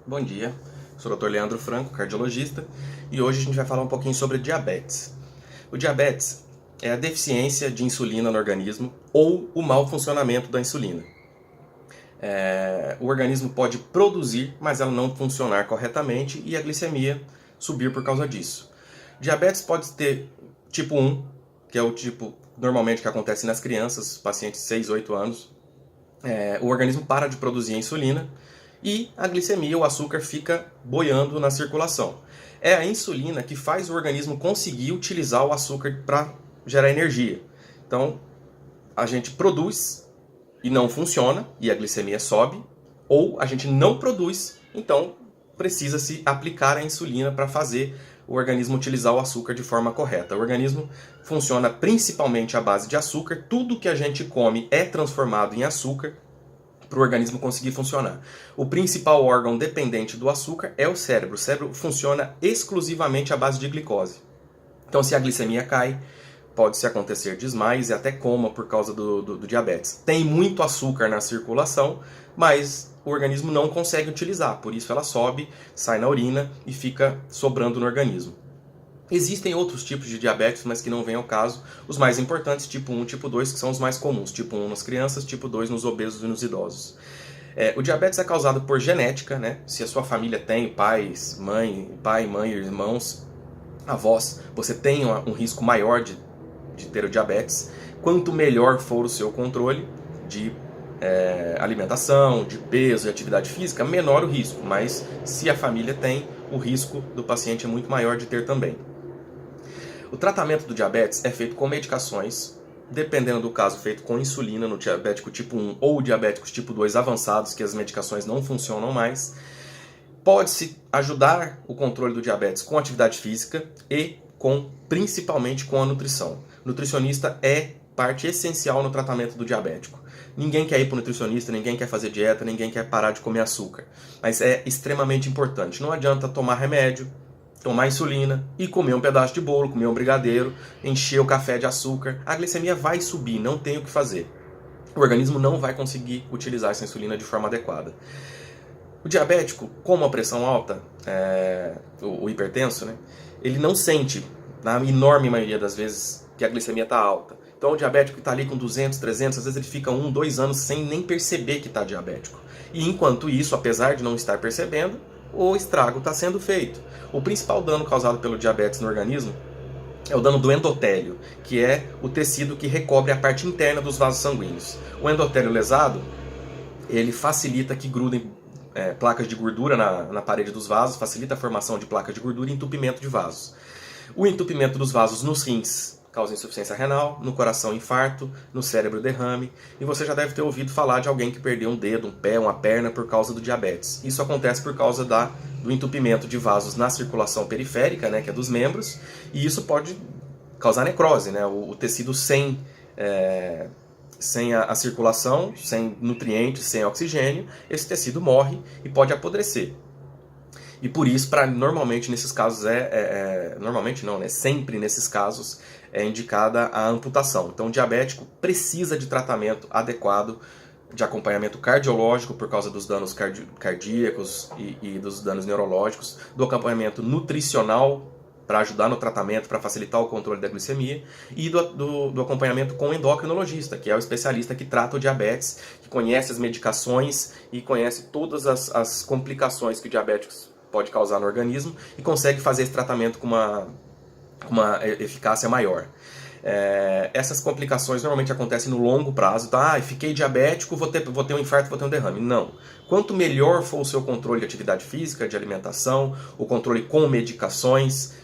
Bom dia, sou o Dr. Leandro Franco, cardiologista, e hoje a gente vai falar um pouquinho sobre diabetes. O diabetes é a deficiência de insulina no organismo ou o mau funcionamento da insulina. O organismo pode produzir, mas ela não funcionar corretamente e a glicemia subir por causa disso. Diabetes pode ter tipo 1, que é o tipo normalmente que acontece nas crianças, pacientes de 6, 8 anos. O organismo para de produzir a insulina e a glicemia, o açúcar, fica boiando na circulação. É a insulina que faz o organismo conseguir utilizar o açúcar para gerar energia. Então, a gente produz e não funciona, e a glicemia sobe, ou a gente não produz, então precisa-se aplicar a insulina para fazer o organismo utilizar o açúcar de forma correta. O organismo funciona principalmente à base de açúcar, tudo que a gente come é transformado em açúcar, para o organismo conseguir funcionar. O principal órgão dependente do açúcar é o cérebro. O cérebro funciona exclusivamente à base de glicose. Então, se a glicemia cai, pode-se acontecer desmaios e até coma por causa do diabetes. Tem muito açúcar na circulação, mas o organismo não consegue utilizar, por isso ela sobe, sai na urina e fica sobrando no organismo. Existem outros tipos de diabetes, mas que não vêm ao caso. Os mais importantes, tipo 1 e tipo 2, que são os mais comuns. Tipo 1 nas crianças, tipo 2 nos obesos e nos idosos. O diabetes é causado por genética, né? Se a sua família tem pai, mãe, irmãos, avós, você tem um risco maior de ter o diabetes. Quanto melhor for o seu controle de alimentação, de peso e atividade física, menor o risco. Mas se a família tem, o risco do paciente é muito maior de ter também. O tratamento do diabetes é feito com medicações, dependendo do caso, feito com insulina no diabético tipo 1 ou diabéticos tipo 2 avançados, que as medicações não funcionam mais. Pode-se ajudar o controle do diabetes com atividade física e principalmente com a nutrição. O nutricionista é parte essencial no tratamento do diabético. Ninguém quer ir para o nutricionista, ninguém quer fazer dieta, ninguém quer parar de comer açúcar. Mas é extremamente importante. Não adianta tomar remédio, tomar insulina e comer um pedaço de bolo, comer um brigadeiro, encher o café de açúcar. A glicemia vai subir, não tem o que fazer. O organismo não vai conseguir utilizar essa insulina de forma adequada. O diabético, como a pressão alta, o hipertenso, né, ele não sente, na enorme maioria das vezes, que a glicemia está alta. Então o diabético que está ali com 200, 300, às vezes ele fica 1, 2 anos sem nem perceber que está diabético. E enquanto isso, apesar de não estar percebendo, o estrago está sendo feito. O principal dano causado pelo diabetes no organismo é o dano do endotélio, que é o tecido que recobre a parte interna dos vasos sanguíneos. O endotélio lesado, ele facilita que grudem placas de gordura na parede dos vasos, facilita a formação de placas de gordura e entupimento de vasos. O entupimento dos vasos nos rins causa insuficiência renal, no coração infarto, no cérebro derrame, e você já deve ter ouvido falar de alguém que perdeu um dedo, um pé, uma perna por causa do diabetes. Isso acontece por causa do entupimento de vasos na circulação periférica, né, que é dos membros, e isso pode causar necrose, né, o tecido sem a circulação, sem nutrientes, sem oxigênio, esse tecido morre e pode apodrecer. E por isso, normalmente nesses casos normalmente não, né? Sempre nesses casos é indicada a amputação. Então o diabético precisa de tratamento adequado, de acompanhamento cardiológico por causa dos danos cardíacos e dos danos neurológicos, do acompanhamento nutricional para ajudar no tratamento, para facilitar o controle da glicemia, e do acompanhamento com o endocrinologista, que é o especialista que trata o diabetes, que conhece as medicações e conhece todas as complicações que o diabetes pode causar no organismo e consegue fazer esse tratamento com uma eficácia maior. Essas complicações normalmente acontecem no longo prazo. Tá? Fiquei diabético, vou ter um infarto, vou ter um derrame. Não. Quanto melhor for o seu controle de atividade física, de alimentação, o controle com medicações,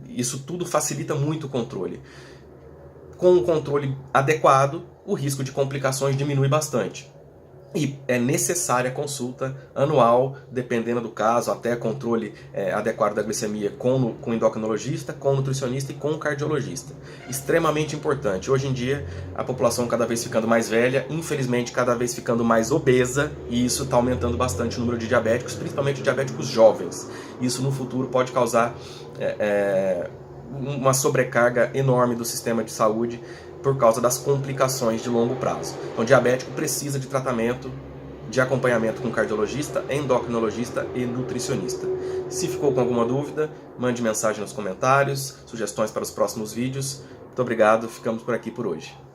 isso tudo facilita muito o controle. Com o controle adequado, o risco de complicações diminui bastante. E é necessária a consulta anual, dependendo do caso, até controle adequado da glicemia com o endocrinologista, com o nutricionista e com o cardiologista. Extremamente importante. Hoje em dia, a população cada vez ficando mais velha, infelizmente cada vez ficando mais obesa, e isso está aumentando bastante o número de diabéticos, principalmente diabéticos jovens. Isso no futuro pode causar uma sobrecarga enorme do sistema de saúde por causa das complicações de longo prazo. Então, o diabético precisa de tratamento de acompanhamento com cardiologista, endocrinologista e nutricionista. Se ficou com alguma dúvida, mande mensagem nos comentários, sugestões para os próximos vídeos. Muito obrigado, ficamos por aqui por hoje.